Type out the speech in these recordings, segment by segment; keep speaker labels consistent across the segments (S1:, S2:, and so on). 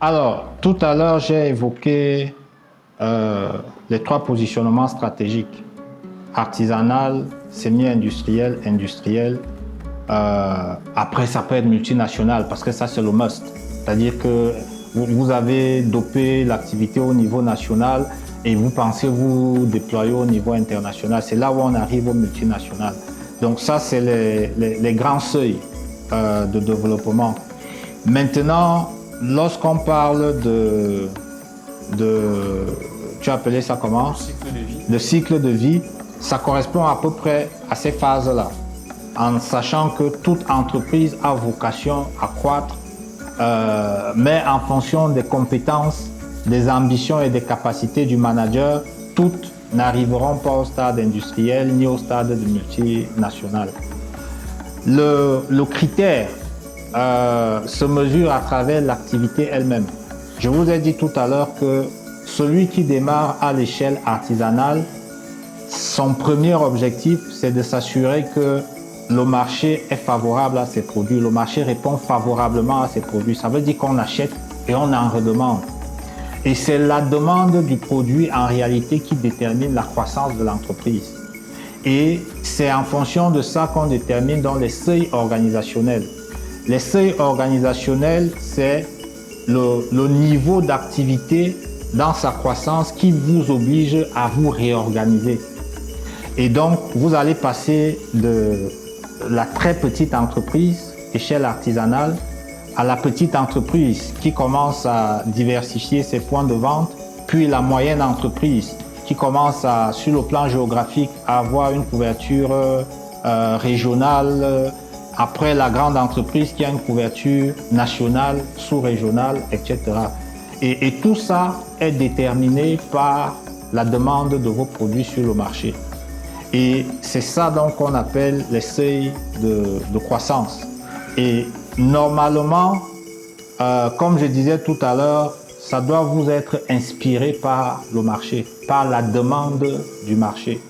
S1: Alors, tout à l'heure, j'ai évoqué euh, les trois positionnements stratégiques: artisanal, semi-industriel, industriel. Après, ça peut être multinational parce que ça, c'est le must. C'est-à-dire que vous avez dopé l'activité au niveau national et vous pensez vous déployer au niveau international. C'est là où on arrive au multinational. Donc ça, c'est les grands seuils de développement. Maintenant, lorsqu'on parle de, tu as appelé ça comment?
S2: Cycle de vie.
S1: Le cycle de vie, ça correspond à peu près à ces phases-là, en sachant que toute entreprise a vocation à croître, mais en fonction des compétences, des ambitions et des capacités du manager, toutes n'arriveront pas au stade industriel ni au stade de multinational. Le critère se mesure à travers l'activité elle-même. Je vous ai dit tout à l'heure que celui qui démarre à l'échelle artisanale, son premier objectif, c'est de s'assurer que le marché est favorable à ses produits, le marché répond favorablement à ses produits. Ça veut dire qu'on achète et on en redemande. Et c'est la demande du produit en réalité qui détermine la croissance de l'entreprise. Et c'est en fonction de ça qu'on détermine dans les seuils organisationnels. Les seuils organisationnels, c'est le niveau d'activité dans sa croissance qui vous oblige à vous réorganiser. Et donc, vous allez passer de la très petite entreprise, échelle artisanale, à la petite entreprise qui commence à diversifier ses points de vente, puis la moyenne entreprise qui commence à, sur le plan géographique, à avoir une couverture régionale, après la grande entreprise qui a une couverture nationale, sous-régionale, etc. Et tout ça est déterminé par la demande de vos produits sur le marché. Et c'est ça donc qu'on appelle les seuils de croissance. Et normalement, comme je disais tout à l'heure, ça doit vous être inspiré par le marché, par la demande du marché.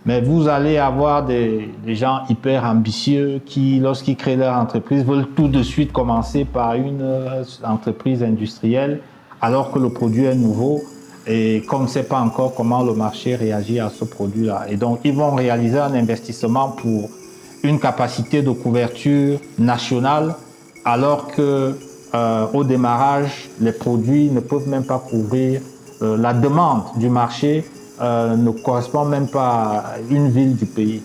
S1: Mais vous allez avoir des gens hyper ambitieux qui, lorsqu'ils créent leur entreprise, veulent tout de suite commencer par une entreprise industrielle, alors que le produit est nouveau et qu'on ne sait pas encore comment le marché réagit à ce produit-là. Et donc, ils vont réaliser un investissement pour une capacité de couverture nationale, alors que au démarrage, les produits ne peuvent même pas couvrir la demande du marché. Ne correspond même pas à une ville du pays.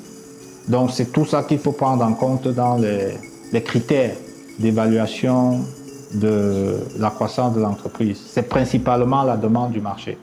S1: Donc c'est tout ça qu'il faut prendre en compte dans les critères d'évaluation de la croissance de l'entreprise. C'est principalement la demande du marché.